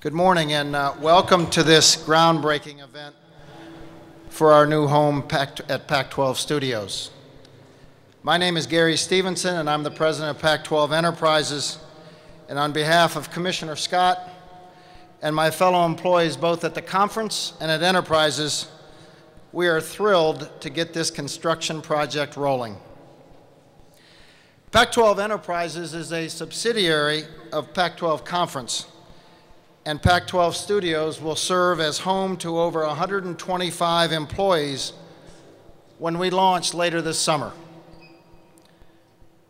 Good morning and welcome to this groundbreaking event for our new home at Pac-12 Studios. My name is Gary Stevenson and I'm the president of Pac-12 Enterprises, and on behalf of Commissioner Scott and my fellow employees both at the conference and at Enterprises, we are thrilled to get this construction project rolling. Pac-12 Enterprises is a subsidiary of Pac-12 Conference, and Pac-12 Studios will serve as home to over 125 employees when we launch later this summer.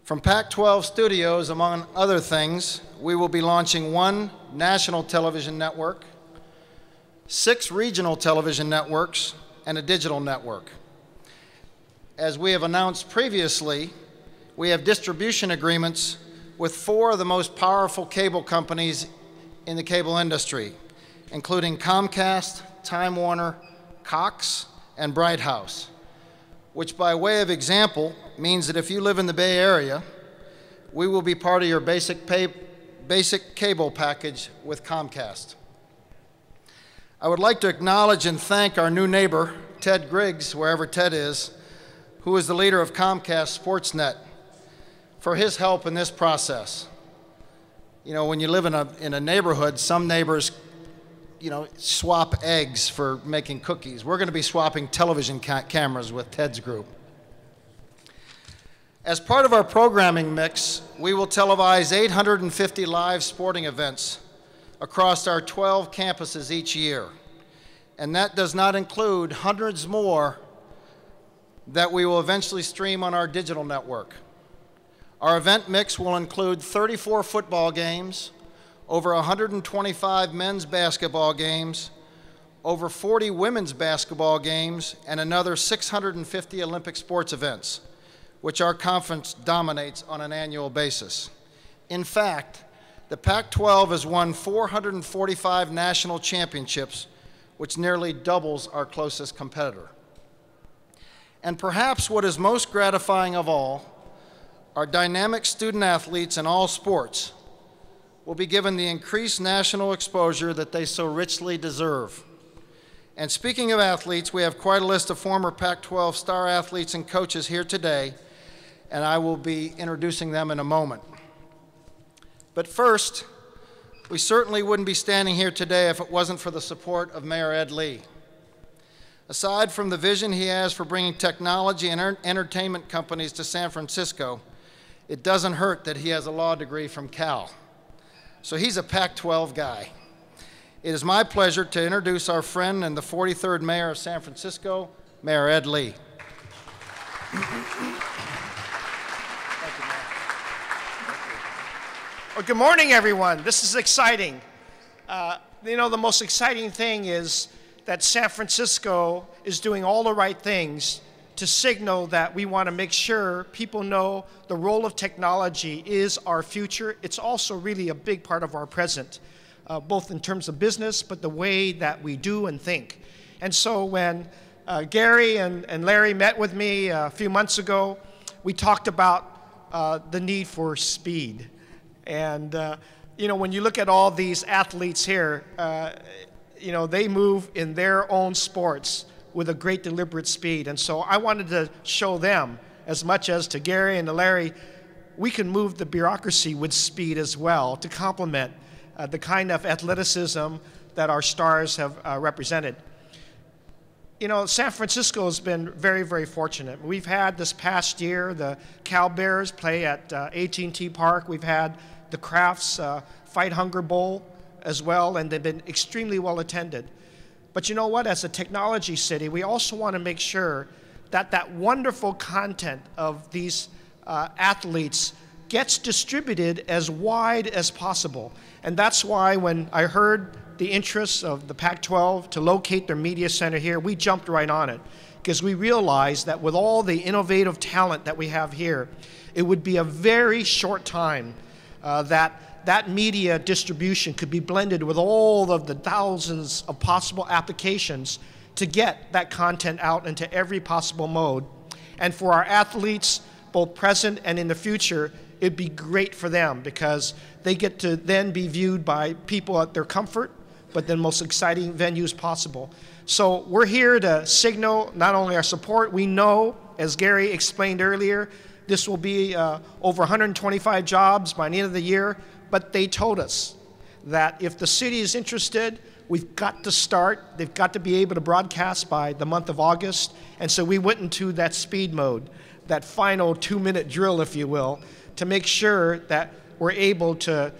From Pac-12 Studios, among other things, we will be launching 1 national television network, 6 regional television networks, and a digital network. As we have announced previously, we have distribution agreements with 4 of the most powerful cable companies in the cable industry, including Comcast, Time Warner, Cox, and Bright House, which by way of example means that if you live in the Bay Area, we will be part of your basic cable package with Comcast. I would like to acknowledge and thank our new neighbor, Ted Griggs, wherever Ted is, who is the leader of Comcast Sportsnet, for his help in this process. You know, when you live in a neighborhood, some neighbors, swap eggs for making cookies. We're going to be swapping television cameras with Ted's group. As part of our programming mix, we will televise 850 live sporting events across our 12 campuses each year. And that does not include hundreds more that we will eventually stream on our digital network. Our event mix will include 34 football games, over 125 men's basketball games, over 40 women's basketball games, and another 650 Olympic sports events, which our conference dominates on an annual basis. In fact, the Pac-12 has won 445 national championships, which nearly doubles our closest competitor. And perhaps what is most gratifying of all, our dynamic student athletes in all sports will be given the increased national exposure that they so richly deserve. And speaking of athletes, we have quite a list of former Pac-12 star athletes and coaches here today, and I will be introducing them in a moment. But first, we certainly wouldn't be standing here today if it wasn't for the support of Mayor Ed Lee. Aside from the vision he has for bringing technology and entertainment companies to San Francisco, it doesn't hurt that he has a law degree from Cal. So he's a Pac-12 guy. It is my pleasure to introduce our friend and the 43rd Mayor of San Francisco, Mayor Ed Lee. Well, good morning, everyone. This is exciting. The most exciting thing is that San Francisco is doing all the right things to signal that we want to make sure people know the role of technology is our future. It's also really a big part of our present, both in terms of business, but the way that we do and think. And so when Gary and Larry met with me a few months ago, we talked about the need for speed. And when you look at all these athletes here, they move in their own sports with a great deliberate speed. And so I wanted to show them, as much as to Gary and to Larry, we can move the bureaucracy with speed as well to complement the kind of athleticism that our stars have represented. San Francisco has been very, very fortunate. We've had this past year the Cal Bears play at AT&T Park. We've had the Crafts Fight Hunger Bowl as well, and they've been extremely well attended. But you know what? As a technology city, we also want to make sure that that wonderful content of these athletes gets distributed as wide as possible. And that's why when I heard the interests of the Pac-12 to locate their media center here, we jumped right on it, because we realized that with all the innovative talent that we have here, it would be a very short time that media distribution could be blended with all of the thousands of possible applications to get that content out into every possible mode. And for our athletes, both present and in the future, it'd be great for them because they get to then be viewed by people at their comfort but the most exciting venues possible. So we're here to signal not only our support, we know, as Gary explained earlier, this will be over 125 jobs by the end of the year, but they told us that if the city is interested, we've got to start. They've got to be able to broadcast by the month of August. And so we went into that speed mode, that final 2-minute drill, if you will, to make sure that we're able to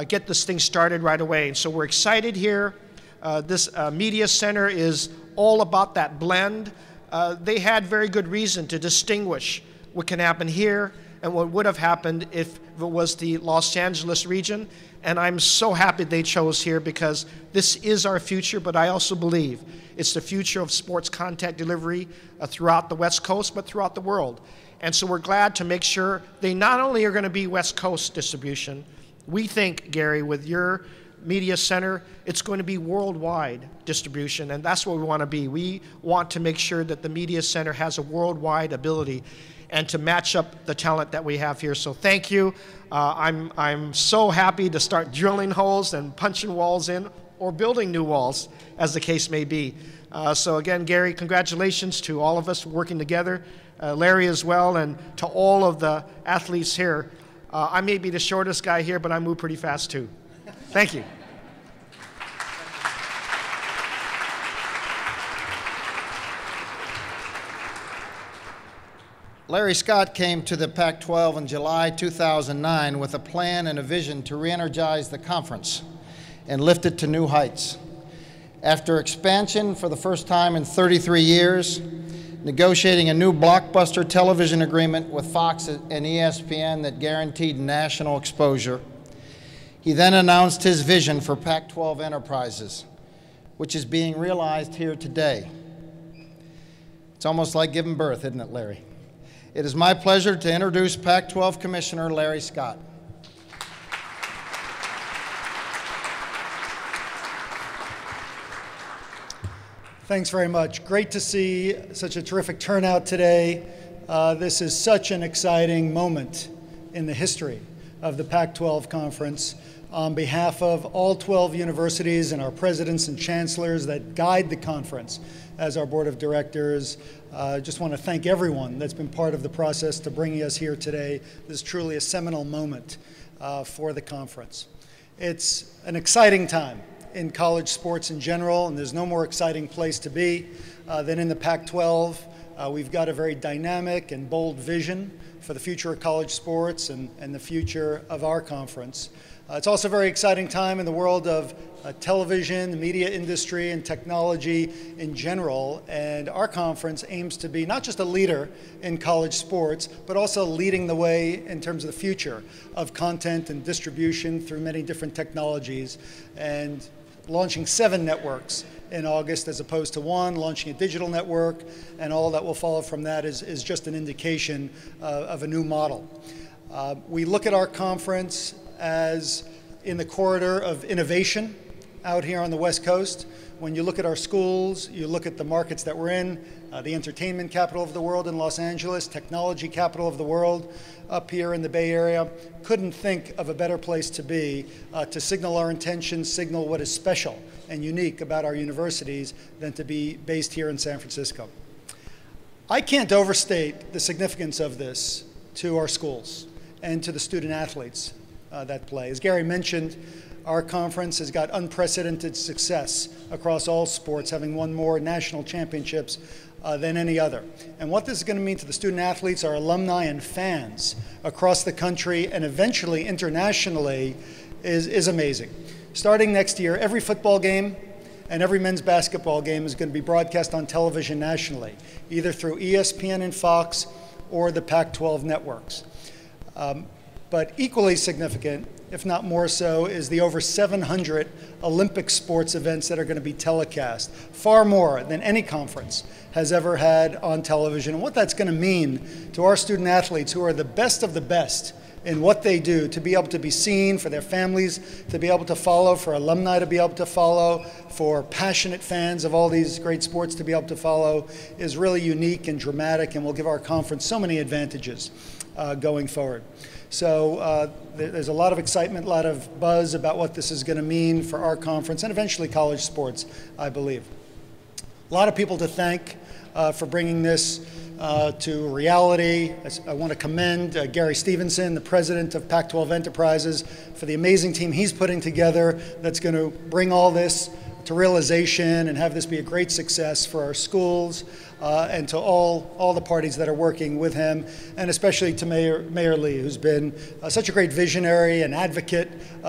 get this thing started right away. And so we're excited here. This media center is all about that blend. They had very good reason to distinguish what can happen here and what would have happened if it was the Los Angeles region. And I'm so happy they chose here because this is our future, but I also believe it's the future of sports content delivery throughout the West Coast, but throughout the world. And so we're glad to make sure they not only are going to be West Coast distribution, we think, Gary, with your media center, it's going to be worldwide distribution, and that's what we want to be. We want to make sure that the media center has a worldwide ability and to match up the talent that we have here. So thank you. I'm so happy to start drilling holes and punching walls in or building new walls, as the case may be. So again, Gary, congratulations to all of us working together, Larry as well, and to all of the athletes here. I may be the shortest guy here, but I move pretty fast too. Thank you. Larry Scott came to the Pac-12 in July 2009 with a plan and a vision to re-energize the conference and lift it to new heights. After expansion for the first time in 33 years, negotiating a new blockbuster television agreement with Fox and ESPN that guaranteed national exposure, he then announced his vision for Pac-12 Enterprises, which is being realized here today. It's almost like giving birth, isn't it, Larry? It is my pleasure to introduce Pac-12 Commissioner Larry Scott. Thanks very much. Great to see such a terrific turnout today. This is such an exciting moment in the history of the Pac-12 Conference. On behalf of all 12 universities and our presidents and chancellors that guide the conference as our board of directors, just want to thank everyone that's been part of the process to bringing us here today. This is truly a seminal moment for the conference. It's an exciting time in college sports in general, and there's no more exciting place to be than in the Pac-12. We've got a very dynamic and bold vision for the future of college sports and the future of our conference. It's also a very exciting time in the world of television, the media industry, and technology in general. And our conference aims to be not just a leader in college sports, but also leading the way in terms of the future of content and distribution through many different technologies, and launching 7 networks in August as opposed to 1, launching a digital network, and all that will follow from that is just an indication of a new model. We look at our conference as in the corridor of innovation out here on the West Coast. When you look at our schools, you look at the markets that we're in, the entertainment capital of the world in Los Angeles, technology capital of the world up here in the Bay Area. Couldn't think of a better place to be to signal our intentions, signal what is special and unique about our universities than to be based here in San Francisco. I can't overstate the significance of this to our schools and to the student athletes that play. As Gary mentioned, our conference has got unprecedented success across all sports, having won more national championships than any other. And what this is going to mean to the student athletes, our alumni and fans across the country and eventually internationally is amazing. Starting next year, every football game and every men's basketball game is going to be broadcast on television nationally, either through ESPN and Fox or the Pac-12 networks. But equally significant, if not more so, is the over 700 Olympic sports events that are going to be telecast, far more than any conference has ever had on television. And what that's going to mean to our student athletes who are the best of the best in what they do, to be able to be seen, for their families to be able to follow, for alumni to be able to follow, for passionate fans of all these great sports to be able to follow, is really unique and dramatic, and will give our conference so many advantages going forward. So there's a lot of excitement, a lot of buzz about what this is going to mean for our conference and eventually college sports, I believe. A lot of people to thank for bringing this to reality. I want to commend Gary Stevenson, the president of Pac-12 Enterprises, for the amazing team he's putting together that's going to bring all this to realization and have this be a great success for our schools and to all the parties that are working with him, and especially to Mayor Lee, who's been such a great visionary and advocate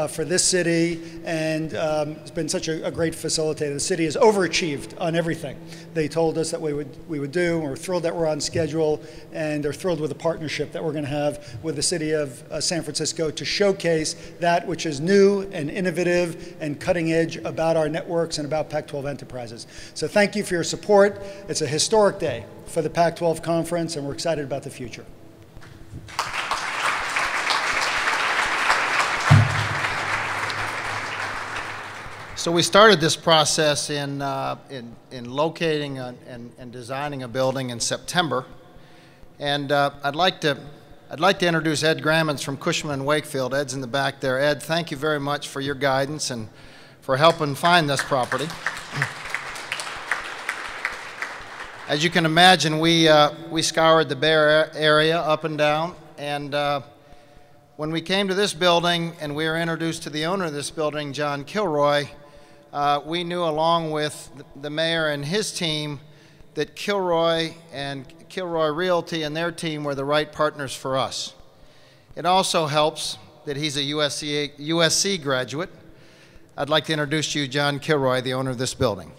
for this city, and has been such a great facilitator. The city has overachieved on everything they told us that we would do. We're thrilled that we're on schedule, and are thrilled with the partnership that we're going to have with the city of San Francisco to showcase that which is new and innovative and cutting edge about our networks and about Pac-12 Enterprises. So thank you for your support. It's a historic day for the Pac-12 Conference, and we're excited about the future. So we started this process in locating and designing a building in September, and I'd like to introduce Ed Grammons from Cushman & Wakefield. Ed's in the back there. Ed, thank you very much for your guidance and for helping find this property. As you can imagine, we scoured the Bay Area up and down, and when we came to this building and we were introduced to the owner of this building, John Kilroy, we knew along with the mayor and his team that Kilroy and Kilroy Realty and their team were the right partners for us. It also helps that he's a USC graduate. I'd like to introduce to you John Kilroy, the owner of this building.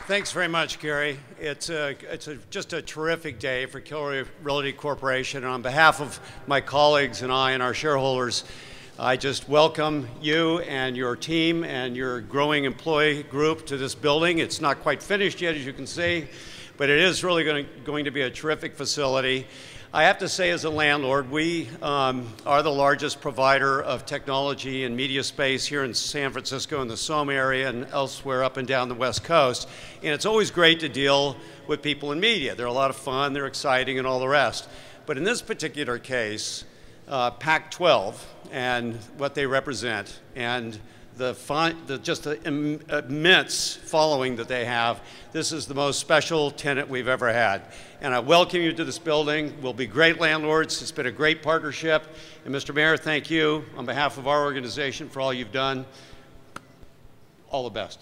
Thanks very much, Gary. It's just a terrific day for Kilroy Realty Corporation. And on behalf of my colleagues and I and our shareholders, I just welcome you and your team and your growing employee group to this building. It's not quite finished yet, as you can see, but it is really going to be a terrific facility. I have to say, as a landlord, we are the largest provider of technology and media space here in San Francisco, in the SoMa area, and elsewhere up and down the West Coast. And it's always great to deal with people in media. They're a lot of fun, they're exciting, and all the rest. But in this particular case, Pac-12 and what they represent, and just the immense following that they have, this is the most special tenant we've ever had. And I welcome you to this building. We'll be great landlords. It's been a great partnership. And Mr. Mayor, thank you on behalf of our organization for all you've done. All the best.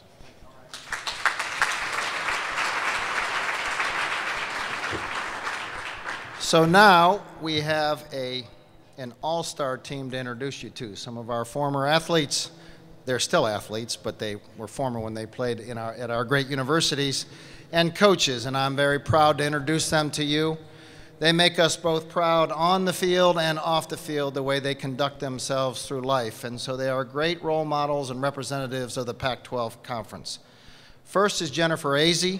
So now we have an all-star team to introduce you to. Some of our former athletes. They're still athletes, but they were former when they played at our great universities, and coaches, and I'm very proud to introduce them to you. They make us both proud on the field and off the field, the way they conduct themselves through life, and so they are great role models and representatives of the Pac-12 Conference. First is Jennifer Azzi.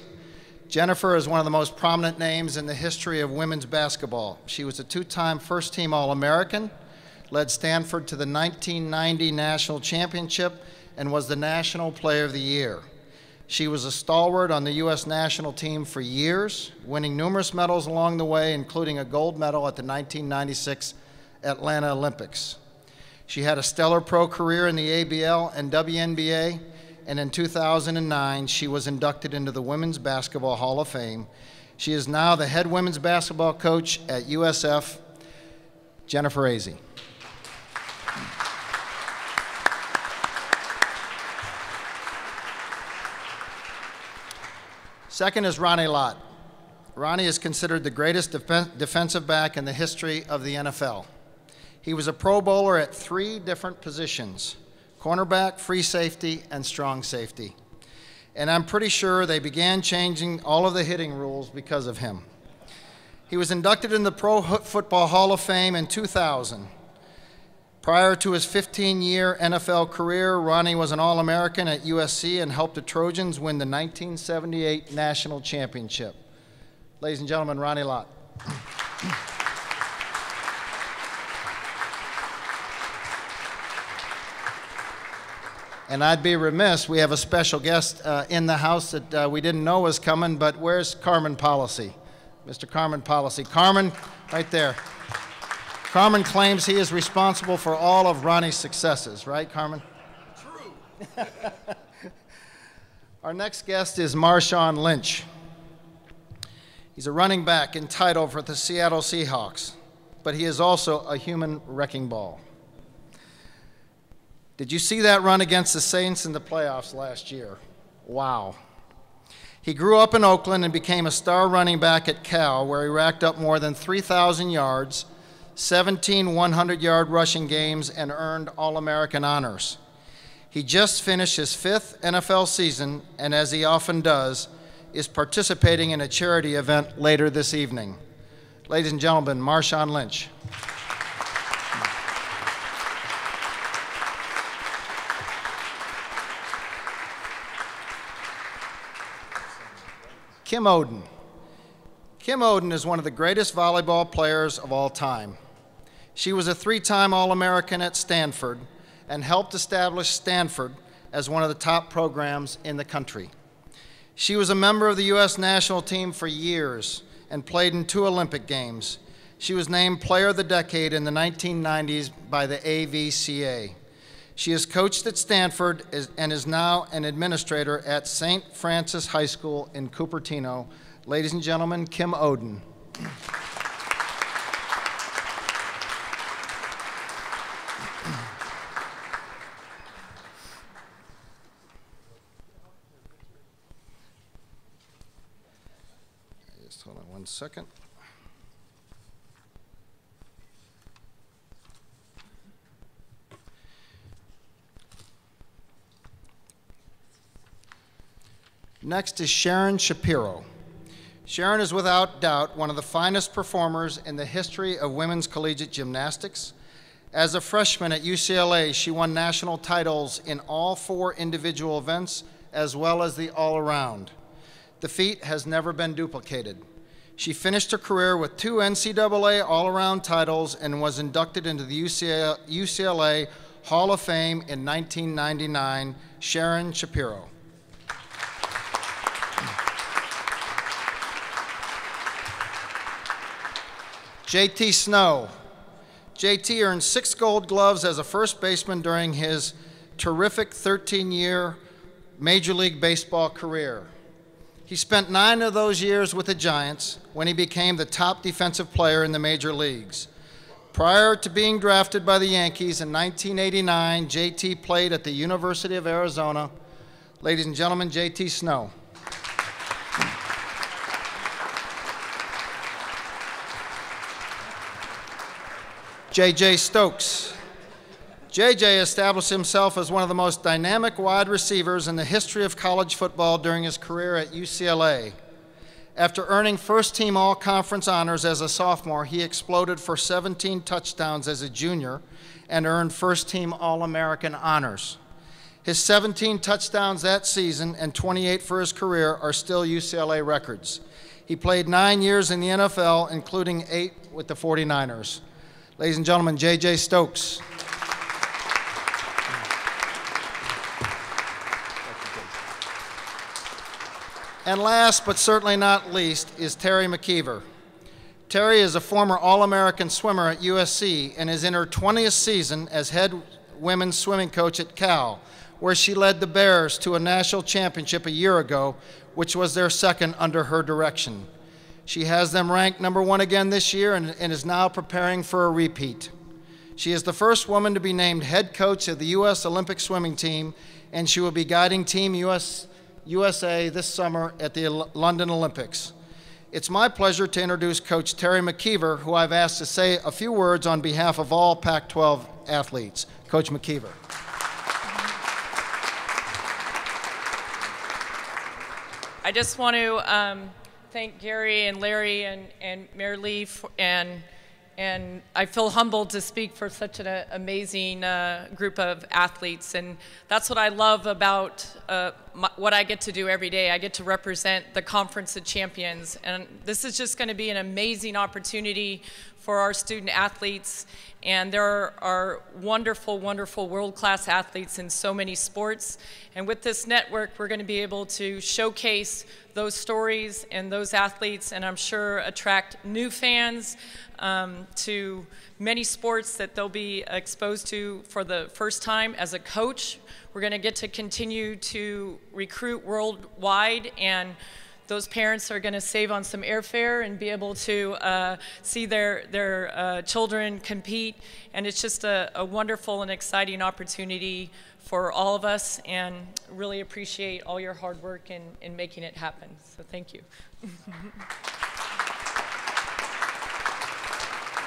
Jennifer is one of the most prominent names in the history of women's basketball. She was a two-time first-team All-American, led Stanford to the 1990 National Championship, and was the National Player of the Year. She was a stalwart on the U.S. national team for years, winning numerous medals along the way, including a gold medal at the 1996 Atlanta Olympics. She had a stellar pro career in the ABL and WNBA, and in 2009, she was inducted into the Women's Basketball Hall of Fame. She is now the head women's basketball coach at USF, Jennifer Azzi. Second is Ronnie Lott. Ronnie is considered the greatest defensive back in the history of the NFL. He was a Pro Bowler at 3 different positions: cornerback, free safety, and strong safety. And I'm pretty sure they began changing all of the hitting rules because of him. He was inducted in the Pro Football Hall of Fame in 2000. Prior to his 15-year NFL career, Ronnie was an All-American at USC and helped the Trojans win the 1978 National Championship. Ladies and gentlemen, Ronnie Lott. And I'd be remiss, we have a special guest in the house that we didn't know was coming, but where's Carmen Policy? Mr. Carmen Policy. Carmen, right there. Carmen claims he is responsible for all of Ronnie's successes, right, Carmen? True. Our next guest is Marshawn Lynch. He's a running back in title for the Seattle Seahawks, but he is also a human wrecking ball. Did you see that run against the Saints in the playoffs last year? Wow. He grew up in Oakland and became a star running back at Cal, where he racked up more than 3,000 yards, 17 100-yard rushing games, and earned All-American honors. He just finished his 5th NFL season, and as he often does, is participating in a charity event later this evening. Ladies and gentlemen, Marshawn Lynch. Kim Oden. Kim Oden is one of the greatest volleyball players of all time. She was a 3-time All-American at Stanford and helped establish Stanford as one of the top programs in the country. She was a member of the U.S. national team for years and played in 2 Olympic Games. She was named Player of the Decade in the 1990s by the AVCA. She has coached at Stanford and is now an administrator at St. Francis High School in Cupertino. Ladies and gentlemen, Kim Oden. Just hold on one second. Next is Sharon Shapiro. Sharon is without doubt one of the finest performers in the history of women's collegiate gymnastics. As a freshman at UCLA, she won national titles in all 4 individual events, as well as the all-around. The feat has never been duplicated. She finished her career with 2 NCAA all-around titles and was inducted into the UCLA Hall of Fame in 1999. Sharon Shapiro. JT Snow. JT earned 6 Gold Gloves as a first baseman during his terrific 13-year Major League Baseball career. He spent 9 of those years with the Giants when he became the top defensive player in the major leagues. Prior to being drafted by the Yankees in 1989, JT played at the University of Arizona. Ladies and gentlemen, JT Snow. J.J. Stokes. J.J. established himself as one of the most dynamic wide receivers in the history of college football during his career at UCLA. After earning first-team all-conference honors as a sophomore, he exploded for 17 touchdowns as a junior and earned first-team All-American honors. His 17 touchdowns that season and 28 for his career are still UCLA records. He played 9 years in the NFL, including 8 with the 49ers. Ladies and gentlemen, J.J. Stokes. And last but certainly not least is Terry McKeever. Terry is a former All-American swimmer at USC and is in her 20th season as head women's swimming coach at Cal, where she led the Bears to a national championship a year ago, which was their second under her direction. She has them ranked #1 again this year and is now preparing for a repeat. She is the first woman to be named head coach of the U.S. Olympic swimming team, and she will be guiding Team USA this summer at the London Olympics. It's my pleasure to introduce Coach Terry McKeever, who I've asked to say a few words on behalf of all Pac-12 athletes. Coach McKeever. I just want to thank Gary and Larry and Mayor Lee, and I feel humbled to speak for such an amazing group of athletes. And that's what I love about what I get to do every day. I get to represent the Conference of Champions, and this is just going to be an amazing opportunity for our student athletes. And there are wonderful, wonderful world-class athletes in so many sports. And with this network, we're going to be able to showcase those stories and those athletes, and I'm sure attract new fans to many sports that they'll be exposed to for the first time. As a coach, we're going to get to continue to recruit worldwide, and those parents are going to save on some airfare and be able to see their children compete. And it's just a wonderful and exciting opportunity for all of us, and really appreciate all your hard work in making it happen. So thank you.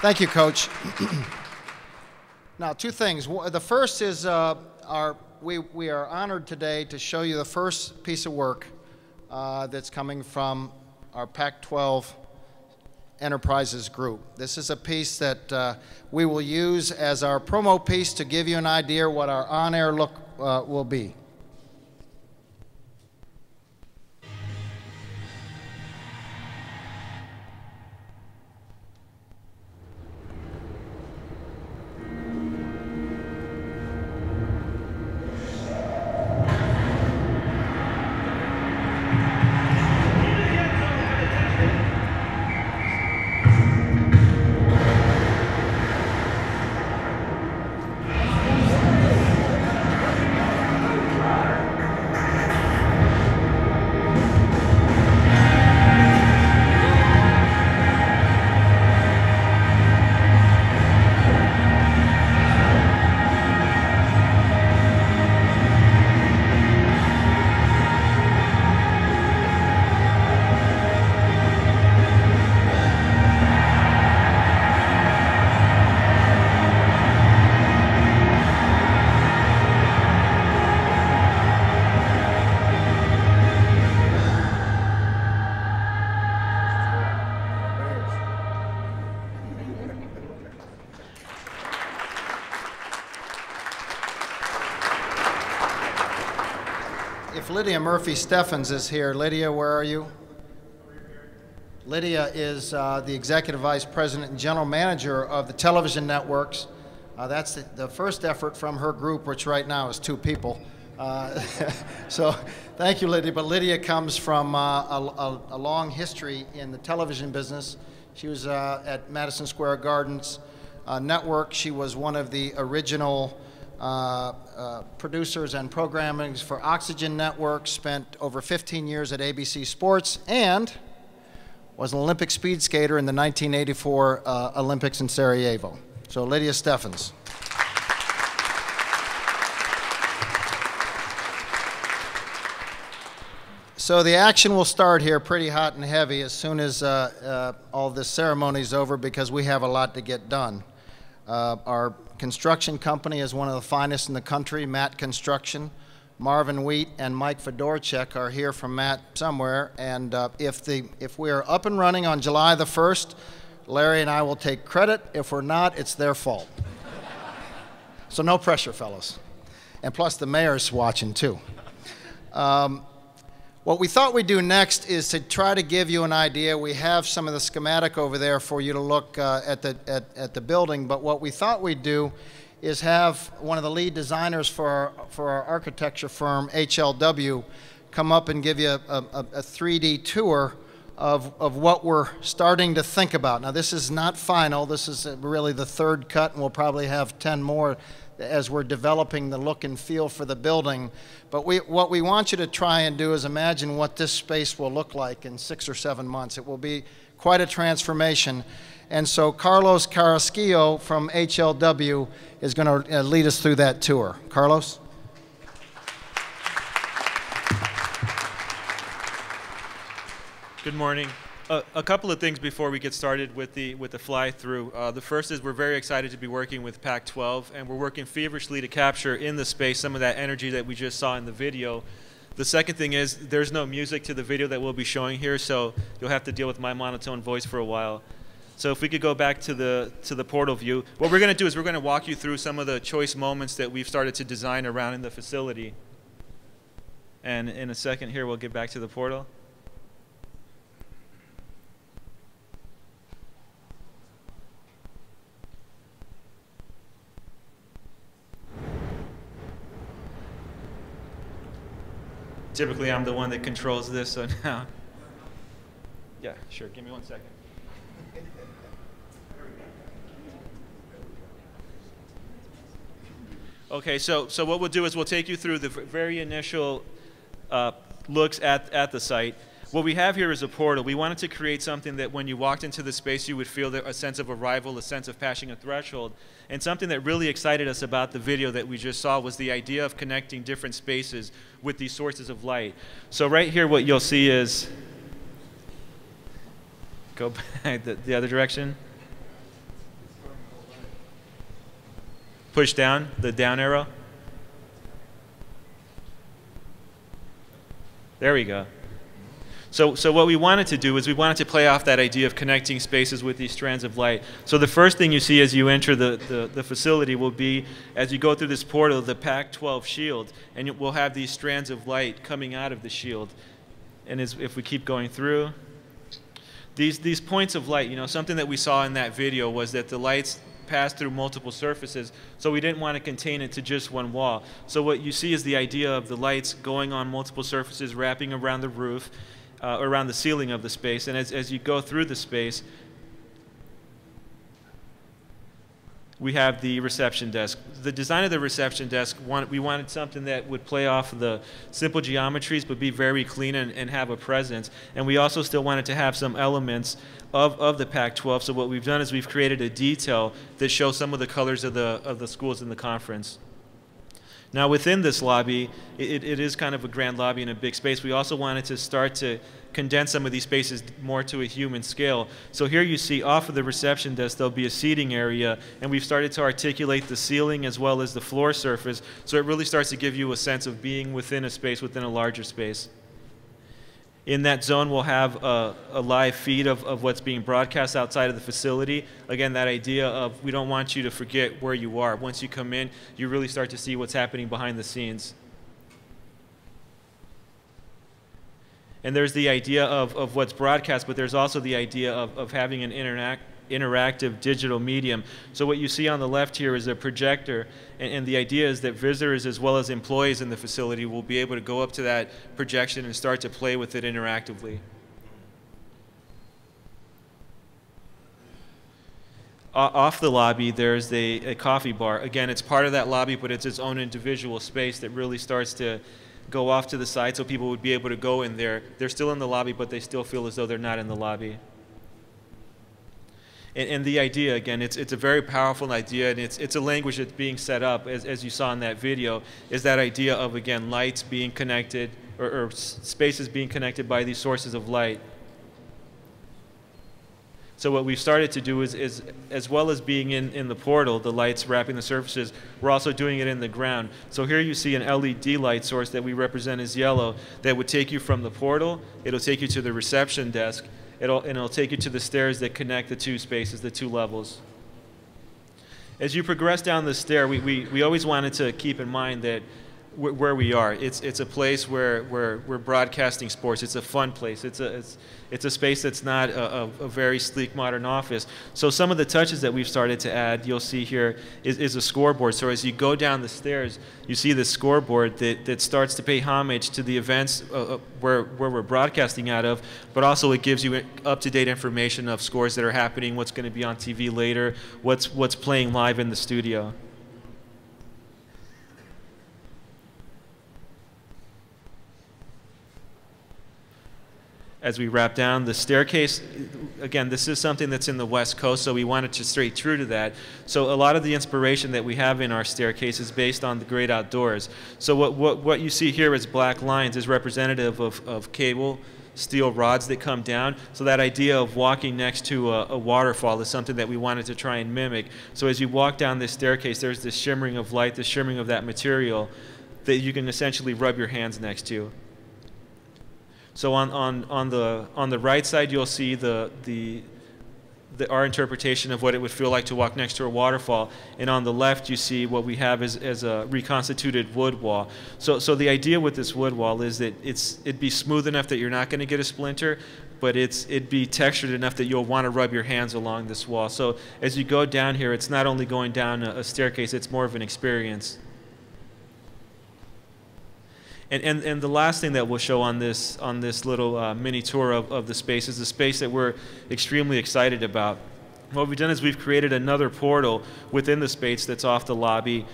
Thank you, Coach. Now, two things. The first is we are honored today to show you the first piece of work that's coming from our Pac-12 Enterprises group. This is a piece that we will use as our promo piece to give you an idea what our on-air look will be. If Lydia Murphy-Steffens is here, Lydia, where are you? Lydia is the Executive Vice President and General Manager of the television networks. That's the first effort from her group, which right now is 2 people. So thank you, Lydia. But Lydia comes from a long history in the television business. She was at Madison Square Garden's network. She was one of the original producers and programmings for Oxygen Network, spent over 15 years at ABC Sports, and was an Olympic speed skater in the 1984 Olympics in Sarajevo. So Lydia Steffens. So the action will start here pretty hot and heavy as soon as all this ceremony is over, because we have a lot to get done. Our construction company is one of the finest in the country, Matt Construction. Marvin Wheat and Mike Fedorchuk are here from Matt somewhere, and if we are up and running on July the 1st, Larry and I will take credit. If we're not, it's their fault. So no pressure, fellas. And plus the mayor's watching too. What we thought we'd do next is to try to give you an idea. We have some of the schematic over there for you to look at the building, but what we thought we'd do is have one of the lead designers for our architecture firm, HLW, come up and give you a 3D tour of what we're starting to think about. Now, this is not final. This is really the 3rd cut, and we'll probably have 10 more as we're developing the look and feel for the building. But what we want you to try and do is imagine what this space will look like in 6 or 7 months. It will be quite a transformation. And so Carlos Carrasquillo from HLW is going to lead us through that tour. Carlos? Good morning. A couple of things before we get started with the fly-through. The first is we're very excited to be working with Pac-12, and we're working feverishly to capture in the space some of that energy that we just saw in the video. The second thing is there's no music to the video that we'll be showing here, so you'll have to deal with my monotone voice for a while. So if we could go back to the portal view, what we're going to do is we're going to walk you through some of the choice moments that we've started to design around in the facility. And in a second here, we'll get back to the portal. Typically, I'm the one that controls this, so now. Yeah, sure. Give me 1 second. Okay, so what we'll do is we'll take you through the very initial looks at the site. What we have here is a portal. We wanted to create something that when you walked into the space, you would feel a sense of arrival, a sense of passing a threshold. And something that really excited us about the video that we just saw was the idea of connecting different spaces with these sources of light. So right here, what you'll see is, go back the other direction. Push down, the down arrow. There we go. So what we wanted to do is we wanted to play off that idea of connecting spaces with these strands of light. So the first thing you see as you enter the facility will be, as you go through this portal, the Pac-12 shield, and we'll have these strands of light coming out of the shield. And if we keep going through, these points of light, you know, something that we saw in that video was that the lights pass through multiple surfaces, so we didn't want to contain it to just one wall. So what you see is the idea of the lights going on multiple surfaces, wrapping around the roof, around the ceiling of the space, and as you go through the space, we have the reception desk. The design of the reception desk, we wanted something that would play off the simple geometries but be very clean and have a presence. And we also still wanted to have some elements of the Pac-12. So what we've done is we've created a detail that shows some of the colors of the schools in the conference. Now within this lobby, it is kind of a grand lobby in a big space. We also wanted to start to condense some of these spaces more to a human scale. So here you see off of the reception desk there'll be a seating area, and we've started to articulate the ceiling as well as the floor surface, so it really starts to give you a sense of being within a space, within a larger space. In that zone, we'll have a live feed of what's being broadcast outside of the facility. Again, that idea of we don't want you to forget where you are. Once you come in, you really start to see what's happening behind the scenes. And there's the idea of what's broadcast, but there's also the idea of having an interactive digital medium. So what you see on the left here is a projector, and the idea is that visitors as well as employees in the facility will be able to go up to that projection and start to play with it interactively. Off the lobby, there's a coffee bar. Again, it's part of that lobby, but it's its own individual space that really starts to go off to the side so people would be able to go in there. They're still in the lobby, but they still feel as though they're not in the lobby. And the idea, again, it's a very powerful idea, and it's a language that's being set up, as you saw in that video, is that idea of, again, lights being connected, or spaces being connected by these sources of light. So what we've started to do is as well as being in the portal, the lights wrapping the surfaces, we're also doing it in the ground. So here you see an LED light source that we represent as yellow that would take you from the portal, it'll take you to the reception desk, and it'll take you to the stairs that connect the two spaces, the two levels. As you progress down the stair, we always wanted to keep in mind that where we are, it's a place where we're broadcasting sports. It's a fun place. It's a space that's not a very sleek modern office. So some of the touches that we've started to add, you'll see here, is a scoreboard. So as you go down the stairs, you see this scoreboard that starts to pay homage to the events where we're broadcasting out of, but also it gives you up-to-date information of scores that are happening, what's going to be on TV later, what's playing live in the studio. As we wrap down the staircase, again, this is something that's in the West Coast, so we wanted to stay true to that. So a lot of the inspiration that we have in our staircase is based on the great outdoors. So what you see here as black lines is representative of cable, steel rods that come down. So that idea of walking next to a waterfall is something that we wanted to try and mimic. So as you walk down this staircase, there's this shimmering of light, this shimmering of that material that you can essentially rub your hands next to. So on the right side, you'll see the our interpretation of what it would feel like to walk next to a waterfall. And on the left, you see what we have as a reconstituted wood wall. So the idea with this wood wall is that it'd be smooth enough that you're not going to get a splinter, but it'd be textured enough that you'll want to rub your hands along this wall. So as you go down here, it's not only going down a staircase, it's more of an experience. And the last thing that we'll show on this little mini tour of the space is the space that we're extremely excited about. What we've done is we've created another portal within the space that's off the lobby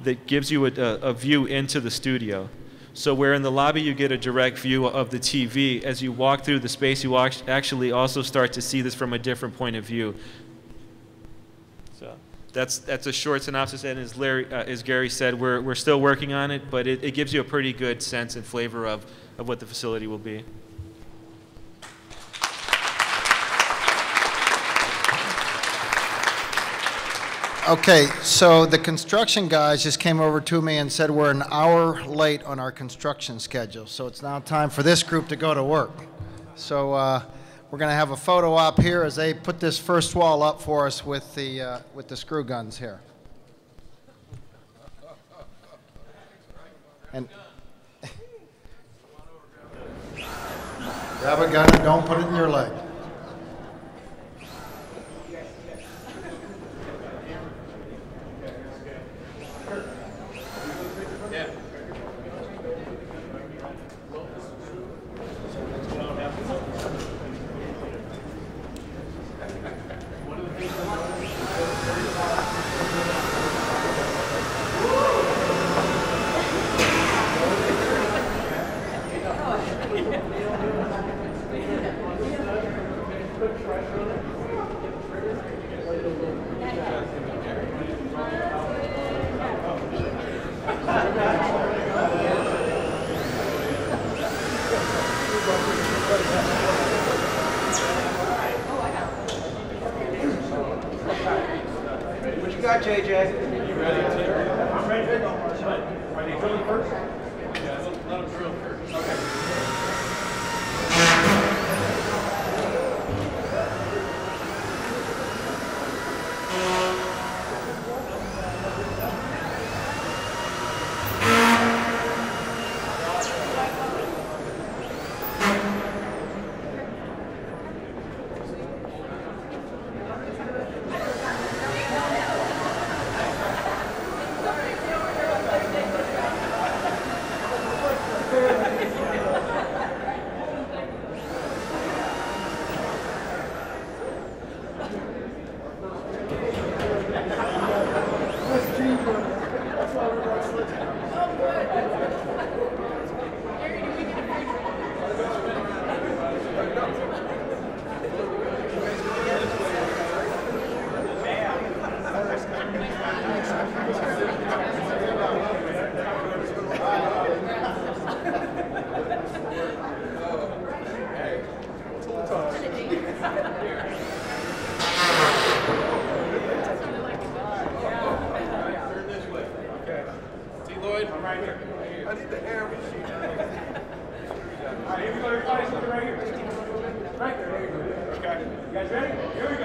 that gives you a view into the studio. So where in the lobby you get a direct view of the TV, as you walk through the space you actually also start to see this from a different point of view. So that's a short synopsis, and as Gary said, we're still working on it, but it gives you a pretty good sense and flavor of what the facility will be. Okay, so the construction guys just came over to me and said we're an hour late on our construction schedule, so it's now time for this group to go to work. So we're going to have a photo op here as they put this first wall up for us with the screw guns here. And grab a gun and don't put it in your leg. What you got, JJ? You ready? I'm ready. Are they drilling first? Yeah, let them drill first. Okay. I need the hair machine. All right, everybody's looking right here. Right there. Okay. You guys ready? Here we go.